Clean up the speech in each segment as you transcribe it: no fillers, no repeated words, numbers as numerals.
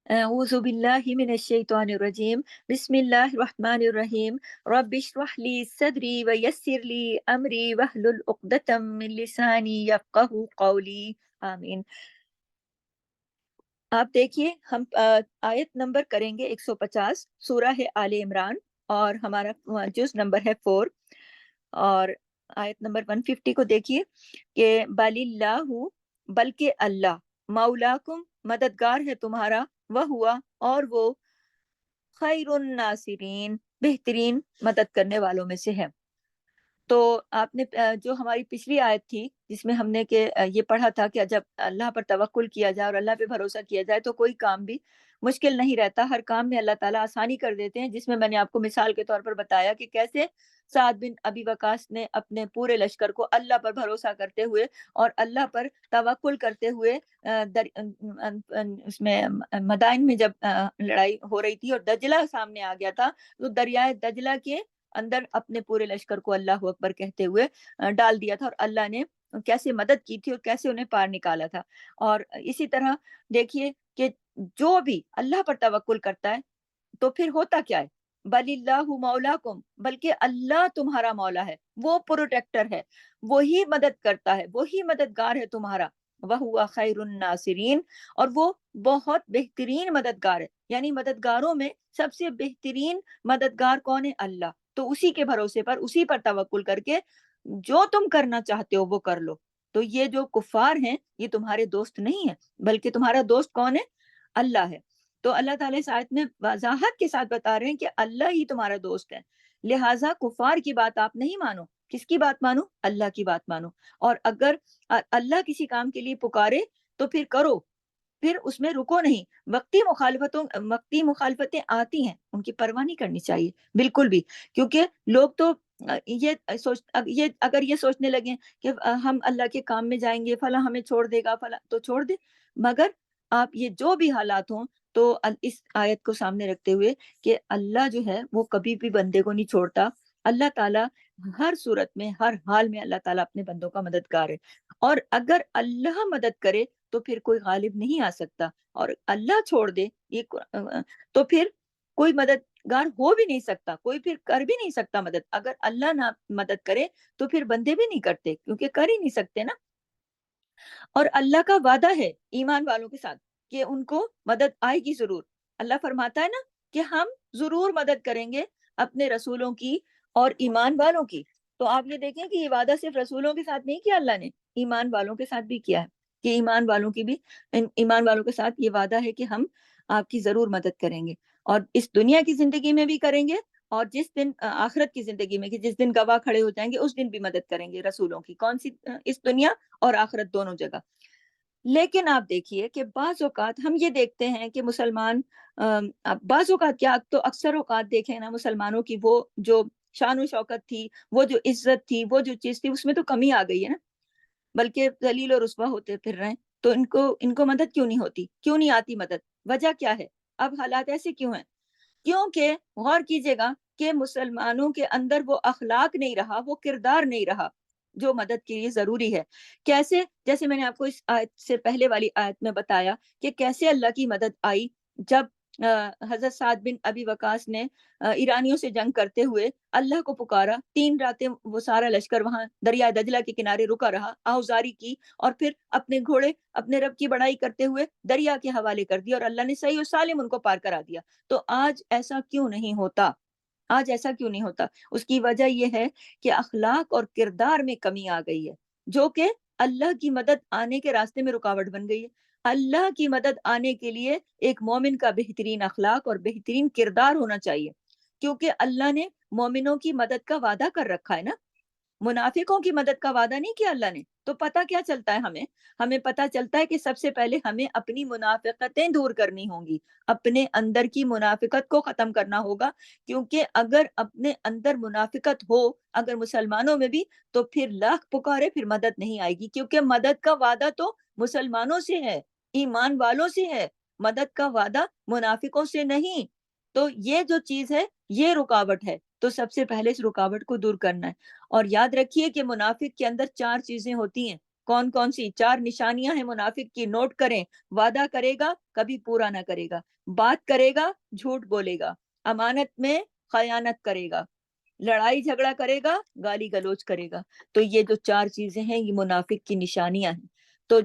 أعوذ بالله من الشيطان الرجيم بسم الله الرحمن الرحيم رب اشرح لي صدري ويسر لي أمري واحلل عقدة من لساني يفقهوا قولي آمین۔ آپ دیکھیے ہم آیت نمبر کریں گے 150، سورہ ہے آل عمران، اور ہمارا جز نمبر ہے 4، اور آیت نمبر 150 کو دیکھیے کہ بل اللہ، بلکہ اللہ، مولاکم، مددگار ہے تمہارا، وہ ہوا، اور وہ، خیر الناصرین، بہترین مدد کرنے والوں میں سے ہے۔ تو آپ نے جو ہماری پچھلی آیت تھی جس میں ہم نے کہ یہ پڑھا تھا کہ جب اللہ پر توکل کیا جائے اور اللہ پہ بھروسہ کیا جائے تو کوئی کام بھی مشکل نہیں رہتا، ہر کام میں اللہ تعالیٰ آسانی کر دیتے ہیں، جس میں میں نے آپ کو مثال کے طور پر بتایا کہ کیسے سعد بن ابی وقاص نے اپنے پورے لشکر کو اللہ پر بھروسہ کرتے ہوئے اور اللہ پر توکل کرتے ہوئے اس میں مدائن میں جب لڑائی ہو رہی تھی اور دجلہ سامنے آ گیا تھا، تو دریائے دجلہ کے اندر اپنے پورے لشکر کو اللہ اکبر کہتے ہوئے ڈال دیا تھا، اور اللہ نے کیسے مدد کی تھی اور کیسے انہیں پار نکالا تھا۔ اور اسی طرح دیکھیے کہ جو بھی اللہ پر توکل کرتا ہے تو پھر ہوتا کیا ہے، بل اللہ مولاکم، بلکہ اللہ تمہارا مولا ہے، وہ پروٹیکٹر ہے، وہی مدد کرتا ہے، وہی مددگار ہے تمہارا، وہو خیر الناصرین، اور وہ بہت بہترین مددگار ہے، یعنی مددگاروں میں سب سے بہترین مددگار کون ہے؟ اللہ۔ تو اسی کے بھروسے پر، اسی پر توکل کر کے جو تم کرنا چاہتے ہو وہ کر لو۔ تو یہ جو کفار ہیں یہ تمہارے دوست نہیں ہیں، بلکہ تمہارا دوست کون ہے؟ اللہ ہے۔ تو اللہ تعالیٰ اس آیت میں وضاحت کے ساتھ بتا رہے ہیں کہ اللہ ہی تمہارا دوست ہے، لہٰذا کفار کی بات آپ نہیں مانو۔ کس کی بات مانو؟ اللہ کی بات مانو۔ اور اگر اللہ کسی کام کے لیے پکارے تو پھر کرو، پھر اس میں رکو نہیں۔ وقتی مخالفتیں آتی ہیں، ان کی پرواہ نہیں کرنی چاہیے بالکل بھی، کیونکہ لوگ تو یہ اگر یہ سوچنے لگے کہ ہم اللہ کے کام میں جائیں گے، فلاں ہمیں چھوڑ دے گا، فلاں تو چھوڑ دے، مگر آپ یہ جو بھی حالات ہوں تو اس آیت کو سامنے رکھتے ہوئے کہ اللہ جو ہے وہ کبھی بھی بندے کو نہیں چھوڑتا، اللہ تعالیٰ ہر صورت میں، ہر حال میں اللہ تعالیٰ اپنے بندوں کا مددگار ہے، اور اگر اللہ مدد کرے تو پھر کوئی غالب نہیں آ سکتا، اور اللہ چھوڑ دے تو پھر کوئی مددگار ہو بھی نہیں سکتا، کوئی پھر کر بھی نہیں سکتا مدد۔ اگر اللہ نہ مدد کرے تو پھر بندے بھی نہیں کرتے، کیونکہ کر ہی نہیں سکتے نا۔ اور اللہ کا وعدہ ہے ایمان والوں کے ساتھ کہ ان کو مدد آئے گی ضرور۔ اللہ فرماتا ہے نا کہ ہم ضرور مدد کریں گے اپنے رسولوں کی اور ایمان والوں کی۔ تو آپ یہ دیکھیں کہ یہ وعدہ صرف رسولوں کے ساتھ نہیں کیا اللہ نے، ایمان والوں کے ساتھ بھی کیا ہے، کہ ایمان والوں کی بھی، ایمان والوں کے ساتھ یہ وعدہ ہے کہ ہم آپ کی ضرور مدد کریں گے، اور اس دنیا کی زندگی میں بھی کریں گے، اور جس دن آخرت کی زندگی میں، کہ جس دن گواہ کھڑے ہو جائیں گے، اس دن بھی مدد کریں گے رسولوں کی۔ کون سی؟ اس دنیا اور آخرت دونوں جگہ۔ لیکن آپ دیکھیے کہ بعض اوقات ہم یہ دیکھتے ہیں کہ مسلمان، بعض اوقات کیا، تو اکثر اوقات دیکھیں نا، مسلمانوں کی وہ جو شان و شوکت تھی، وہ جو عزت تھی، وہ جو چیز تھی، اس میں تو کمی آ گئی ہے نا، بلکہ ذلیل و رسوا ہوتے پھر رہے ہیں۔ تو ان کو مدد کیوں نہیں ہوتی، کیوں نہیں آتی مدد؟ وجہ کیا ہے؟ اب حالات ایسے کیوں ہیں؟ کیونکہ غور کیجئے گا کہ مسلمانوں کے اندر وہ اخلاق نہیں رہا، وہ کردار نہیں رہا جو مدد کے لیے ضروری ہے۔ کیسے؟ جیسے میں نے آپ کو اس آیت سے پہلے والی آیت میں بتایا کہ کیسے اللہ کی مدد آئی جب حضرت سعد بن ابی وقاص نے ایرانیوں سے جنگ کرتے ہوئے اللہ کو پکارا، 3 راتیں وہ سارا لشکر وہاں دریائے دجلہ کے کنارے رکا رہا، آوزاری کی، اور پھر اپنے گھوڑے اپنے رب کی بڑائی کرتے ہوئے دریا کے حوالے کر دیا، اور اللہ نے صحیح و سالم ان کو پار کرا دیا۔ تو آج ایسا کیوں نہیں ہوتا؟ آج ایسا کیوں نہیں ہوتا؟ اس کی وجہ یہ ہے کہ اخلاق اور کردار میں کمی آ گئی ہے، جو کہ اللہ کی مدد آنے کے راستے میں رکاوٹ بن گئی ہے۔ اللہ کی مدد آنے کے لیے ایک مومن کا بہترین اخلاق اور بہترین کردار ہونا چاہیے، کیونکہ اللہ نے مومنوں کی مدد کا وعدہ کر رکھا ہے نا، منافقوں کی مدد کا وعدہ نہیں کیا اللہ نے۔ تو پتہ کیا چلتا ہے ہمیں پتہ چلتا ہے کہ سب سے پہلے ہمیں اپنی منافقتیں دور کرنی ہوں گی، اپنے اندر کی منافقت کو ختم کرنا ہوگا، کیونکہ اگر اپنے اندر منافقت ہو، اگر مسلمانوں میں بھی، تو پھر لاکھ پکارے پھر مدد نہیں آئے گی، کیونکہ مدد کا وعدہ تو مسلمانوں سے ہے، ایمان والوں سے ہے، مدد کا وعدہ منافقوں سے نہیں۔ تو یہ جو چیز ہے یہ رکاوٹ ہے، تو سب سے پہلے اس رکاوٹ کو دور کرنا ہے۔ اور یاد رکھیے کہ منافق کے اندر 4 چیزیں ہوتی ہیں، کون کون سی 4 نشانیاں ہیں منافق کی، نوٹ کریں. وعدہ کرے گا کبھی پورا نہ کرے گا، بات کرے گا جھوٹ بولے گا، امانت میں خیانت کرے گا، لڑائی جھگڑا کرے گا، گالی گلوچ کرے گا. تو یہ جو 4 چیزیں ہیں یہ منافق کی نشانیاں ہیں. تو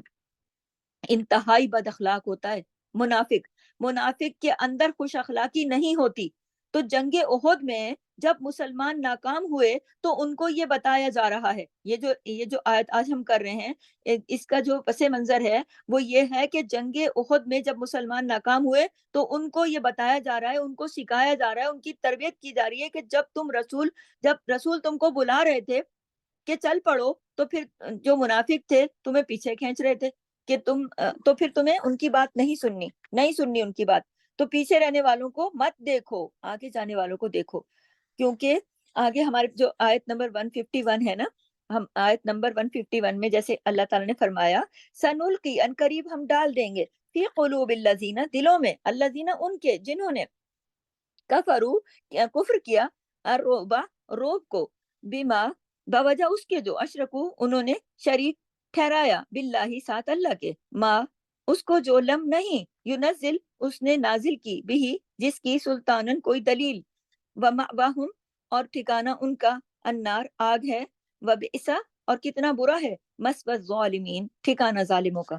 انتہائی بد اخلاق ہوتا ہے منافق. منافق کے اندر خوش اخلاقی نہیں ہوتی. تو جنگ احد میں جب مسلمان ناکام ہوئے تو ان کو یہ بتایا جا رہا ہے، یہ جو آیت آج ہم کر رہے ہیں، اس کا جو پس منظر ہے وہ یہ ہے کہ جنگ احد میں جب مسلمان ناکام ہوئے تو ان کو یہ بتایا جا رہا ہے، ان کو سکھایا جا رہا ہے، ان کی تربیت کی جا رہی ہے کہ جب رسول تم کو بلا رہے تھے کہ چل پڑو، تو پھر جو منافق تھے تمہیں پیچھے کھینچ رہے تھے کہ تو پھر تمہیں ان کی بات نہیں سننی ان کی بات. تو پیچھے رہنے والوں کو مت دیکھو، آگے جانے والوں کو دیکھو. کیونکہ آگے ہمارے جو آیت نمبر 151 ہے نا، ہم آیت نمبر 151 میں جیسے اللہ تعالیٰ نے فرمایا سنلقی، ان قریب ہم ڈال دیں گے، فی قلوب الذین، دلوں میں، الذین ان کے جنہوں نے کفرو کفر کیا، الرعب روب کو، بما بوجہ اس کے جو اشرکو انہوں نے شریک ٹھہرایا، باللہ ساتھ اللہ کے، ما اس کو جو لم نہیں، ینزل اس نے نازل کی، بھی جس کی سلطانن کوئی دلیل، ومأواہم اور ٹھکانہ ان کا النار آگ ہے، وبئس اور کتنا برا ہے، مثوى الظالمین ٹھکانہ ظالموں کا.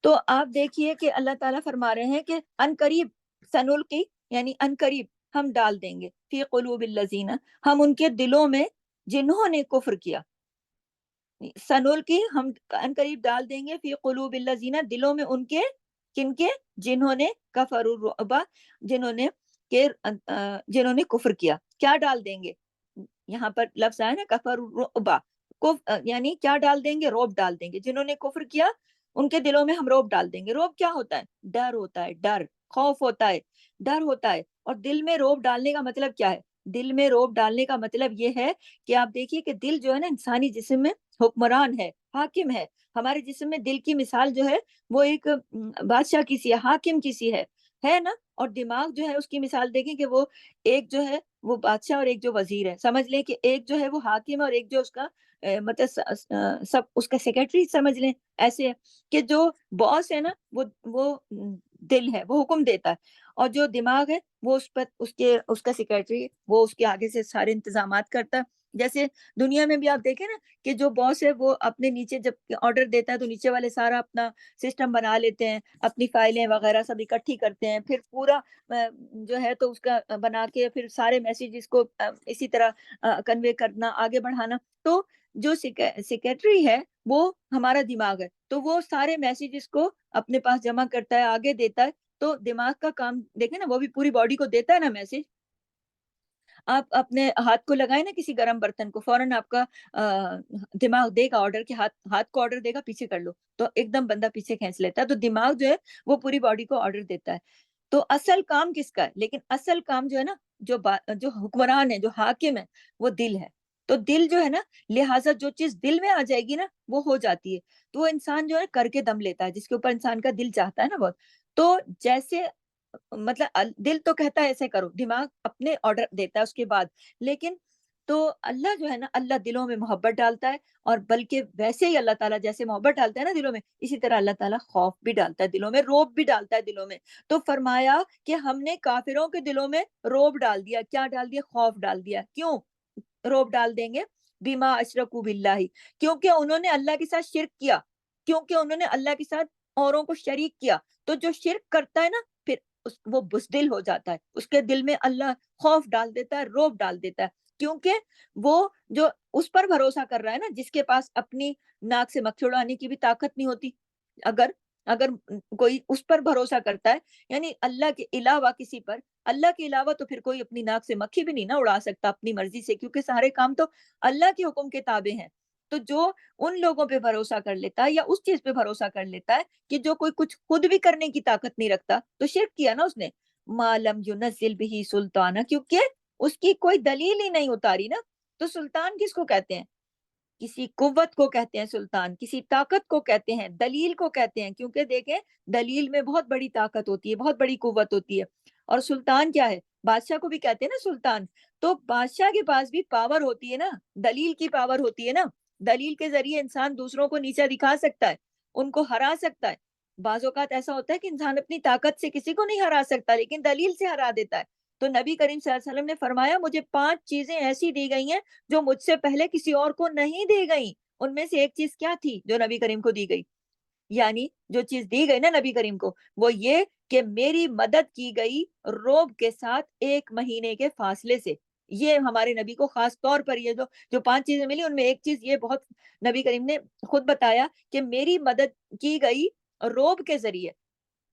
تو آپ دیکھیے کہ اللہ تعالیٰ فرما رہے ہیں کہ ان قریب، سنلقی یعنی ان قریب ہم ڈال دیں گے، فی قلوب الذین ہم ان کے دلوں میں جنہوں نے کفر کیا، سنلقی ہم ان قریب ڈال دیں گے، فی قلوب الذین دلوں میں ان کے، کن کے، جنہوں نے کفر الرعب، جنہوں نے کفر کیا. کیا ڈال دیں گے؟ یہاں پر لفظ آیا نا کفر الرعب، یعنی کیا ڈال دیں گے؟ روب ڈال دیں گے. جنہوں نے کفر کیا ان کے دلوں میں ہم روب ڈال دیں گے. روب کیا ہوتا ہے؟ ڈر ہوتا ہے، ڈر، خوف ہوتا ہے، ڈر ہوتا ہے. اور دل میں روب ڈالنے کا مطلب کیا ہے؟ دل میں روب ڈالنے کا مطلب یہ ہے کہ آپ دیکھیے کہ دل جو ہے نا انسانی جسم میں حکمران ہے، حاکم ہے. ہمارے جسم میں دل کی مثال جو ہے وہ ایک بادشاہ کی سی ہے، حاکم کی سی ہے نا. اور دماغ جو ہے اس کی مثال دیکھیں کہ وہ ایک جو ہے وہ بادشاہ اور ایک جو وزیر ہے. سمجھ لیں کہ ایک جو ہے وہ حاکم اور ایک جو اس کا مطلب سب اس کا سیکرٹری سمجھ لیں. ایسے ہے کہ جو باس ہے نا وہ دل ہے، وہ حکم دیتا ہے، اور جو دماغ ہے وہ اس پر اس کا سیکرٹری، وہ اس کے آگے سے سارے انتظامات کرتا ہے. جیسے دنیا میں بھی آپ دیکھیں نا کہ جو باس ہے وہ اپنے نیچے جب آرڈر دیتا ہے تو نیچے والے سارا اپنا سسٹم بنا لیتے ہیں، اپنی فائلیں وغیرہ سب اکٹھی کرتے ہیں، پھر پورا جو ہے تو اس کا بنا کے پھر سارے میسیجز کو اسی طرح کنوے کرنا، آگے بڑھانا. تو جو سیکرٹری ہے وہ ہمارا دماغ ہے، تو وہ سارے میسیجز کو اپنے پاس جمع کرتا ہے، آگے دیتا ہے. تو دماغ کا کام دیکھیں نا، وہ بھی پوری باڈی کو دیتا ہے نا میسج. آپ اپنے ہاتھ کو لگائیں نا کسی گرم برتن کو، فوراً آپ کا دماغ دے گا آرڈر کہ ہاتھ کو آرڈر دے گا پیچھے کر لو، تو ایک دم بندہ پیچھے کھینچ لیتا ہے. تو دماغ جو ہے وہ پوری باڈی کو آرڈر دیتا ہے. تو اصل کام کس کا ہے؟ لیکن اصل کام جو ہے نا، جو حکمران ہے، جو حاکم ہے، وہ دل ہے. تو دل جو ہے نا، لہٰذا جو چیز دل میں آ جائے گی نا وہ ہو جاتی ہے. تو وہ انسان جو ہے کر کے دم لیتا ہے، جس کے اوپر انسان کا دل چاہتا ہے نا بہت. تو جیسے مطلب دل تو کہتا ہے ایسے کرو، دماغ اپنے آرڈر دیتا ہے اس کے بعد. لیکن تو اللہ جو ہے نا، اللہ دلوں میں محبت ڈالتا ہے، اور بلکہ ویسے ہی اللہ تعالیٰ جیسے محبت ڈالتا ہے نا دلوں میں، اسی طرح اللہ تعالیٰ خوف بھی ڈالتا ہے دلوں میں، روب بھی ڈالتا ہے دلوں میں. تو فرمایا کہ ہم نے کافروں کے دلوں میں روب ڈال دیا. کیا ڈال دیا؟ خوف ڈال دیا. کیوں روب ڈال دیں گے؟ بیما اشرکو باللہ، کیونکہ انہوں نے اللہ کے ساتھ شرک کیا، کیونکہ انہوں نے اللہ کے ساتھ اوروں کو شریک کیا. تو جو شرک کرتا ہے نا پھر وہ بزدل ہو جاتا ہے، اس کے دل میں اللہ خوف ڈال دیتا ہے، روب ڈال دیتا ہے. کیونکہ وہ جو اس پر بھروسہ کر رہا ہے نا، جس کے پاس اپنی ناک سے مکھی اڑانے کی بھی طاقت نہیں ہوتی. اگر کوئی اس پر بھروسہ کرتا ہے، یعنی اللہ کے علاوہ کسی پر، اللہ کے علاوہ، تو پھر کوئی اپنی ناک سے مکھی بھی نہیں نہ اڑا سکتا اپنی مرضی سے، کیونکہ سارے کام تو اللہ کے حکم کے تابع ہیں. تو جو ان لوگوں پہ بھروسہ کر لیتا ہے یا اس چیز پہ بھروسہ کر لیتا ہے کہ جو کوئی کچھ خود بھی کرنے کی طاقت نہیں رکھتا، تو شرک کیا نا اس نے. معلم ینزل به سلطانہ، کیونکہ اس کی کوئی دلیل ہی نہیں اتاری نا. تو سلطان کس کو کہتے ہیں؟ کسی قوت کو کہتے ہیں سلطان، کسی طاقت کو کہتے ہیں، دلیل کو کہتے ہیں. کیونکہ دیکھیں دلیل میں بہت بڑی طاقت ہوتی ہے، بہت بڑی قوت ہوتی ہے. اور سلطان کیا ہے؟ بادشاہ کو بھی کہتے ہیں نا سلطان. تو بادشاہ کے پاس بھی پاور ہوتی ہے نا، دلیل کی پاور ہوتی ہے نا. دلیل کے ذریعے انسان دوسروں کو نیچا دکھا سکتا ہے، ان کو ہرا سکتا ہے۔ بعض اوقات ایسا ہوتا ہے کہ انسان اپنی طاقت سے کسی کو نہیں ہرا سکتا، لیکن دلیل سے ہرا دیتا ہے۔ تو نبی کریم صلی اللہ علیہ وسلم نے فرمایا مجھے 5 چیزیں ایسی دی گئی ہیں جو مجھ سے پہلے کسی اور کو نہیں دی گئی۔ ان میں سے ایک چیز کیا تھی جو نبی کریم کو دی گئی؟ یعنی جو چیز دی گئی نا نبی کریم کو، وہ یہ کہ میری مدد کی گئی روب کے ساتھ 1 مہینے کے فاصلے سے۔ یہ ہمارے نبی کو خاص طور پر یہ جو 5 چیزیں ملی ان میں ایک چیز یہ بہت نبی کریم نے خود بتایا کہ میری مدد کی گئی روب کے ذریعے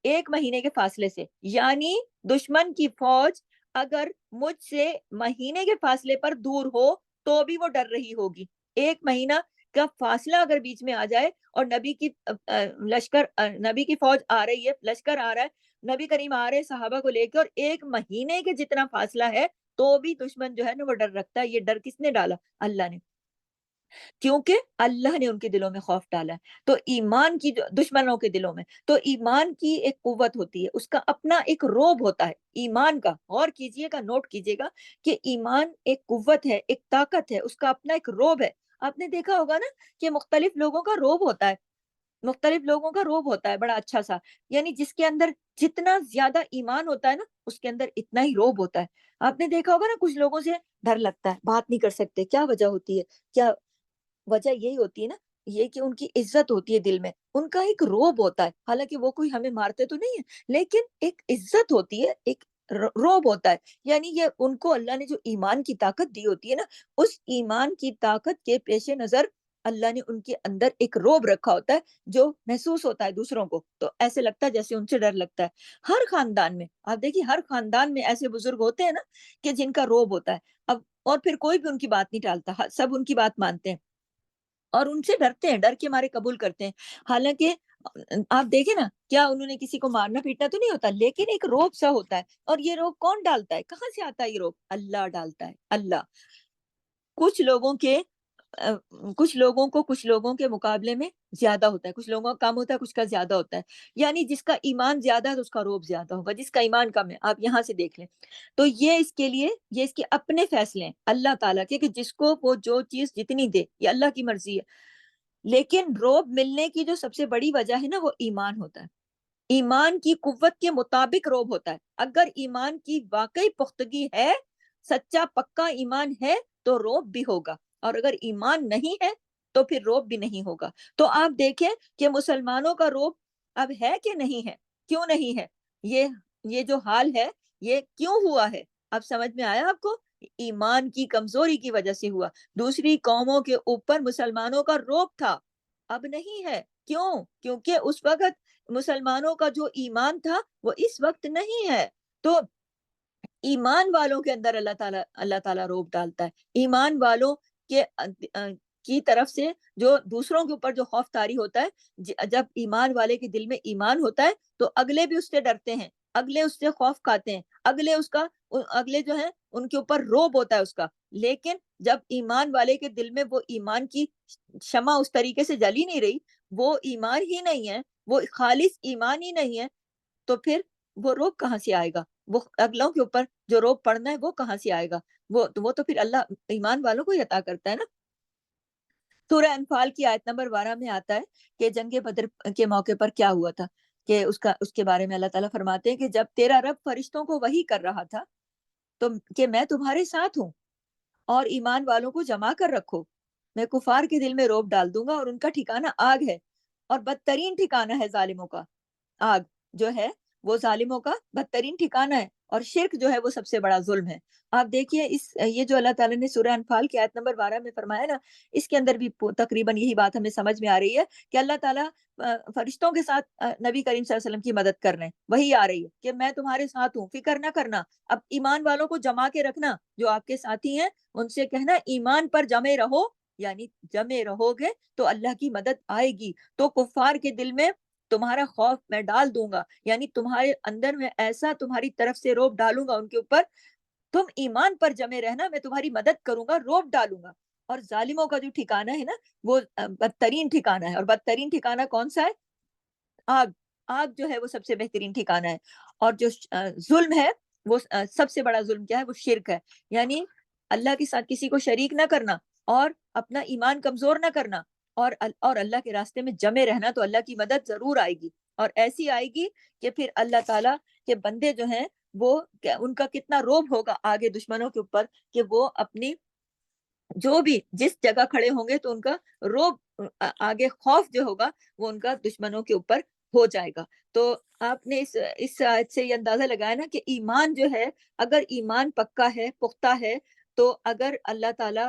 1 مہینے کے فاصلے سے، یعنی دشمن کی فوج اگر مجھ سے مہینے کے فاصلے پر دور ہو تو بھی وہ ڈر رہی ہوگی۔ 1 مہینہ کا فاصلہ اگر بیچ میں آ جائے اور نبی کی نبی کی فوج آ رہی ہے، لشکر آ رہا ہے، نبی کریم آ رہے ہیں صحابہ کو لے کے، اور 1 مہینے کے جتنا فاصلہ ہے تو بھی دشمن جو ہے نا وہ ڈر رکھتا ہے۔ یہ ڈر کس نے ڈالا؟ اللہ نے، کیونکہ اللہ نے ان کے دلوں میں خوف ڈالا ہے۔ تو ایمان کی جو دشمنوں کے دلوں میں، تو ایمان کی ایک قوت ہوتی ہے، اس کا اپنا ایک روب ہوتا ہے ایمان کا۔ غور کیجئے گا، نوٹ کیجئے گا کہ ایمان ایک قوت ہے، ایک طاقت ہے، اس کا اپنا ایک روب ہے۔ آپ نے دیکھا ہوگا نا کہ مختلف لوگوں کا روب ہوتا ہے، مختلف لوگوں کا روب ہوتا ہے بڑا اچھا سا، یعنی جس کے اندر جتنا زیادہ ایمان ہوتا ہے نا اس کے اندر اتنا ہی روب ہوتا ہے۔ آپ نے دیکھا ہوگا نا کچھ لوگوں سے ڈر لگتا ہے، بات نہیں کر سکتے، کیا وجہ ہوتی ہے؟ کیا وجہ یہی ہوتی ہے نا، یہ کہ ان کی عزت ہوتی ہے دل میں، ان کا ایک روب ہوتا ہے، حالانکہ وہ کوئی ہمیں مارتے تو نہیں ہے، لیکن ایک عزت ہوتی ہے، ایک روب ہوتا ہے۔ یعنی یہ ان کو اللہ نے جو ایمان کی طاقت دی ہوتی ہے نا، اس ایمان کی طاقت کے پیش نظر اللہ نے ان کے اندر ایک روب رکھا ہوتا ہے جو محسوس ہوتا ہے دوسروں کو، تو ایسے لگتا ہے جیسے ان سے ڈر لگتا ہے۔ ہر خاندان میں آپ دیکھیے، ہر خاندان میں ایسے بزرگ ہوتے ہیں نا کہ جن کا روب ہوتا ہے، اب اور پھر کوئی بھی ان کی بات نہیں ٹالتا، سب ان کی بات مانتے ہیں اور ان سے ڈرتے ہیں، ڈر کے مارے قبول کرتے ہیں۔ حالانکہ آپ دیکھیں نا، کیا انہوں نے کسی کو مارنا پیٹنا تو نہیں ہوتا، لیکن ایک روب سا ہوتا ہے، اور یہ روب کون ڈالتا ہے؟ کہاں سے آتا ہے یہ روب؟ اللہ ڈالتا ہے، اللہ۔ کچھ لوگوں کے آ، کچھ لوگوں کو کچھ لوگوں کے مقابلے میں زیادہ ہوتا ہے، کچھ لوگوں کا کم ہوتا ہے، کچھ کا زیادہ ہوتا ہے۔ یعنی جس کا ایمان زیادہ ہے تو اس کا روب زیادہ ہوگا، جس کا ایمان کم ہے آپ یہاں سے دیکھ لیں۔ تو یہ اس کے لیے، یہ اس کے اپنے فیصلے ہیں اللہ تعالیٰ کے، کہ جس کو وہ جو چیز جتنی دے، یہ اللہ کی مرضی ہے۔ لیکن روب ملنے کی جو سب سے بڑی وجہ ہے نا، وہ ایمان ہوتا ہے۔ ایمان کی قوت کے مطابق روب ہوتا ہے۔ اگر ایمان کی واقعی پختگی ہے، سچا پکا ایمان ہے، تو روب بھی ہوگا، اور اگر ایمان نہیں ہے تو پھر روب بھی نہیں ہوگا۔ تو آپ دیکھیں کہ مسلمانوں کا روب اب ہے کہ نہیں ہے؟ کیوں نہیں ہے؟ یہ یہ جو حال ہے، یہ کیوں ہوا ہے؟ اب سمجھ میں آیا آپ کو؟ ایمان کی کمزوری کی وجہ سے ہوا۔ دوسری قوموں کے اوپر مسلمانوں کا روب تھا، اب نہیں ہے۔ کیوں؟ کیونکہ اس وقت مسلمانوں کا جو ایمان تھا وہ اس وقت نہیں ہے۔ تو ایمان والوں کے اندر اللہ تعالیٰ روب ڈالتا ہے۔ ایمان والوں کے کی طرف سے جو دوسروں کے اوپر جو خوف طاری ہوتا ہے، جب ایمان والے کے دل میں ایمان ہوتا ہے تو اگلے بھی اس سے ڈرتے ہیں، اگلے اس سے خوف کھاتے ہیں، اگلے جو ہیں ان کے اوپر روب ہوتا ہے اس کا۔ لیکن جب ایمان والے کے دل میں وہ ایمان کی شمع اس طریقے سے جلی نہیں رہی، وہ ایمان ہی نہیں ہے، وہ خالص ایمان ہی نہیں ہے، تو پھر وہ روب کہاں سے آئے گا؟ وہ اگلوں کے اوپر جو روب پڑنا ہے وہ کہاں سے آئے گا؟ وہ تو پھر اللہ ایمان والوں کو ہی عطا کرتا ہے نا۔ سورہ انفال کی آیت نمبر 12 میں آتا ہے کہ جنگ بدر کے موقع پر کیا ہوا تھا، کہ اس کے بارے میں اللہ تعالیٰ فرماتے ہیں کہ جب تیرا رب فرشتوں کو وحی کر رہا تھا تو کہ میں تمہارے ساتھ ہوں اور ایمان والوں کو جمع کر رکھو، میں کفار کے دل میں روب ڈال دوں گا اور ان کا ٹھکانہ آگ ہے، اور بدترین ٹھکانہ ہے ظالموں کا۔ آگ جو ہے وہ ظالموں کا بدترین ٹھکانہ ہے، اور شرک جو ہے وہ سب سے بڑا ظلم ہے۔ آپ دیکھیے یہ جو اللہ تعالیٰ نے سورہ انفال کی آیت نمبر 12 میں فرمایا نا، اس کے اندر بھی تقریباً یہی بات ہمیں سمجھ میں آ رہی ہے کہ اللہ تعالیٰ فرشتوں کے ساتھ نبی کریم صلی اللہ علیہ وسلم کی مدد کر رہے ہیں، وہی آ رہی ہے کہ میں تمہارے ساتھ ہوں، فکر نہ کرنا۔ اب ایمان والوں کو جما کے رکھنا، جو آپ کے ساتھی ہیں ان سے کہنا ایمان پر جمے رہو، یعنی جمے رہو گے تو اللہ کی مدد آئے گی، تو کفار کے دل میں تمہارا خوف میں ڈال دوں گا، یعنی تمہارے اندر میں ایسا تمہاری طرف سے روب ڈالوں گا ان کے اوپر، تم ایمان پر جمے رہنا، میں تمہاری مدد کروں گا، روب ڈالوں گا۔ اور ظالموں کا جو ٹھکانہ ہے نا، وہ بدترین ٹھکانہ ہے، اور بدترین ٹھکانہ کون سا ہے؟ آگ۔ آگ جو ہے وہ سب سے بہترین ٹھکانہ ہے۔ اور جو ظلم ہے، وہ سب سے بڑا ظلم کیا ہے؟ وہ شرک ہے، یعنی اللہ کے ساتھ کسی کو شریک نہ کرنا۔ اور اپنا ایمان کمزور نہ کرنا، اور اللہ کے راستے میں جمے رہنا، تو اللہ کی مدد ضرور آئے گی، اور ایسی آئے گی کہ پھر اللہ تعالیٰ کے بندے جو ہیں وہ ان کا کتنا روب ہوگا آگے دشمنوں کے اوپر، کہ وہ اپنی جو بھی جس جگہ کھڑے ہوں گے تو ان کا روب آگے خوف جو ہوگا وہ ان کا دشمنوں کے اوپر ہو جائے گا۔ تو آپ نے اس آیت سے یہ اندازہ لگایا نا کہ ایمان جو ہے، اگر ایمان پکا ہے، پختہ ہے، تو اگر اللہ تعالیٰ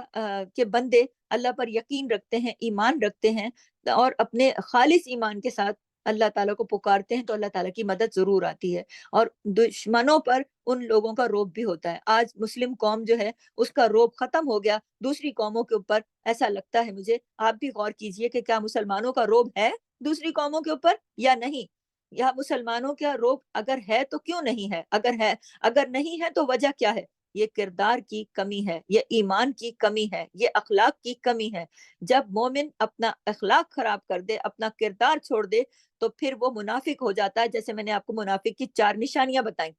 کے بندے اللہ پر یقین رکھتے ہیں، ایمان رکھتے ہیں، اور اپنے خالص ایمان کے ساتھ اللہ تعالیٰ کو پکارتے ہیں، تو اللہ تعالیٰ کی مدد ضرور آتی ہے، اور دشمنوں پر ان لوگوں کا روب بھی ہوتا ہے۔ آج مسلم قوم جو ہے اس کا روب ختم ہو گیا دوسری قوموں کے اوپر، ایسا لگتا ہے مجھے۔ آپ بھی غور کیجئے کہ کیا مسلمانوں کا روب ہے دوسری قوموں کے اوپر یا نہیں، یا مسلمانوں کا روب اگر ہے تو کیوں نہیں ہے، اگر نہیں ہے تو وجہ کیا ہے؟ یہ کردار کی کمی ہے، یہ ایمان کی کمی ہے، یہ اخلاق کی کمی ہے۔ جب مومن اپنا اخلاق خراب کر دے، اپنا کردار چھوڑ دے، تو پھر وہ منافق ہو جاتا ہے۔ جیسے میں نے آپ کو منافق کی 4 نشانیاں بتائیں۔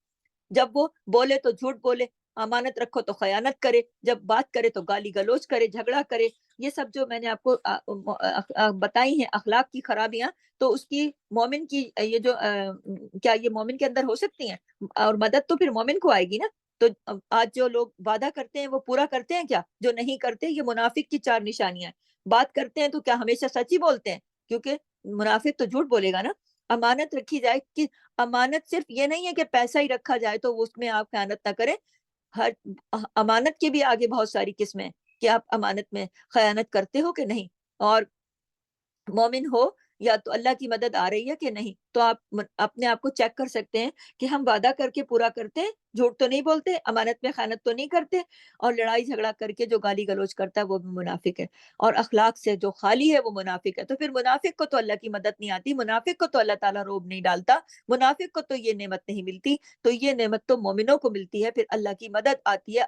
جب وہ بولے تو جھوٹ بولے، امانت رکھو تو خیانت کرے، جب بات کرے تو گالی گلوچ کرے، جھگڑا کرے۔ یہ سب جو میں نے آپ کو بتائی ہیں اخلاق کی خرابیاں، تو اس کی مومن کی یہ جو کیا یہ مومن کے اندر ہو سکتی ہیں؟ اور مدد تو پھر مومن کو آئے گی نا۔ تو آج جو لوگ وعدہ کرتے ہیں وہ پورا کرتے ہیں کیا؟ جو نہیں کرتے، یہ منافق کی 4 نشانیاں ہیں۔ بات کرتے ہیں تو کیا ہمیشہ سچ ہی بولتے ہیں؟ کیونکہ منافق تو جھوٹ بولے گا نا۔ امانت رکھی جائے کہ امانت صرف یہ نہیں ہے کہ پیسہ ہی رکھا جائے تو اس میں آپ خیانت نہ کریں۔ ہر امانت کی بھی آگے بہت ساری قسمیں، کہ آپ امانت میں خیانت کرتے ہو کہ نہیں، اور مومن ہو یا تو اللہ کی مدد آ رہی ہے کہ نہیں۔ تو آپ اپنے آپ کو چیک کر سکتے ہیں کہ ہم وعدہ کر کے پورا کرتے ہیں، جھوٹ تو نہیں بولتے، امانت میں خیانت تو نہیں کرتے، اور لڑائی جھگڑا کر کے جو گالی گلوچ کرتا ہے وہ بھی منافق ہے، اور اخلاق سے جو خالی ہے وہ منافق ہے۔ تو پھر منافق کو تو اللہ کی مدد نہیں آتی، منافق کو تو اللہ تعالیٰ روب نہیں ڈالتا، منافق کو تو یہ نعمت نہیں ملتی۔ تو یہ نعمت تو مومنوں کو ملتی ہے، پھر اللہ کی مدد آتی ہے،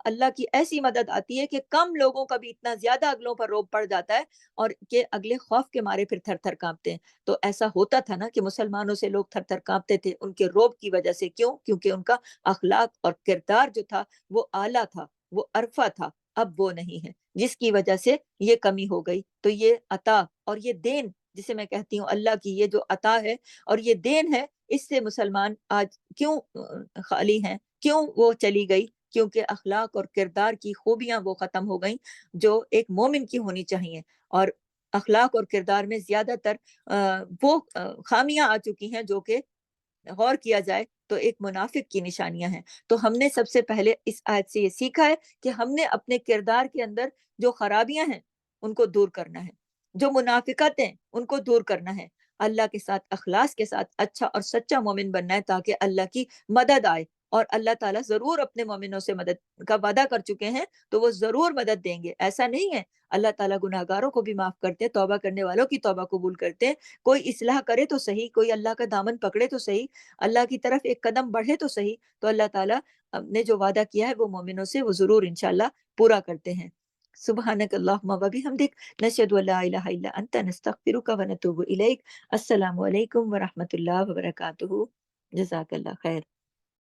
اللہ کی ایسی مدد آتی ہے کہ کم لوگوں کا بھی اتنا زیادہ اگلوں پر روب پڑ جاتا ہے، اور کہ اگلے خوف کے مارے پھر تھر تھر کانپتے ہیں۔ تو ایسا ہوتا تھا نا کہ مسلمانوں سے لوگ تھر تھر کانپتے تھے ان کے روب کی وجہ سے۔ کیوں؟ کیونکہ ان کا اخلاق اور کردار جو تھا وہ اعلیٰ تھا، وہ عرفہ تھا، اب وہ نہیں ہے، جس کی وجہ سے یہ کمی ہو گئی۔ تو یہ عطا اور یہ دین جسے میں کہتی ہوں اللہ کی یہ جو عطا ہے اور یہ دین ہے، اس سے مسلمان آج کیوں خالی ہیں، کیوں وہ چلی گئی؟ کیونکہ اخلاق اور کردار کی خوبیاں وہ ختم ہو گئیں جو ایک مومن کی ہونی چاہیے، اور اخلاق اور کردار میں زیادہ تر وہ خامیاں آ چکی ہیں جو کہ غور کیا جائے تو ایک منافق کی نشانیاں ہیں۔ تو ہم نے سب سے پہلے اس آیت سے یہ سیکھا ہے کہ ہم نے اپنے کردار کے اندر جو خرابیاں ہیں ان کو دور کرنا ہے، جو منافقت ہیں ان کو دور کرنا ہے، اللہ کے ساتھ اخلاص کے ساتھ اچھا اور سچا مومن بننا ہے، تاکہ اللہ کی مدد آئے، اور اللہ تعالیٰ ضرور اپنے مومنوں سے مدد کا وعدہ کر چکے ہیں، تو وہ ضرور مدد دیں گے۔ ایسا نہیں ہے، اللہ تعالیٰ گناہگاروں کو بھی معاف کرتے ہیں، توبہ کرنے والوں کی توبہ قبول کرتے ہیں۔ کوئی اصلاح کرے تو صحیح، کوئی اللہ کا دامن پکڑے تو صحیح، اللہ کی طرف ایک قدم بڑھے تو صحیح، تو اللہ تعالیٰ نے جو وعدہ کیا ہے وہ مومنوں سے وہ ضرور انشاءاللہ پورا کرتے ہیں۔ سبحانک اللہم و بحمدک، نشہد ان لا الہ الا انت، نستغفرک و نتوب الیک۔ السلام علیکم ورحمۃ اللہ وبرکاتہ۔ جزاک اللہ خیر۔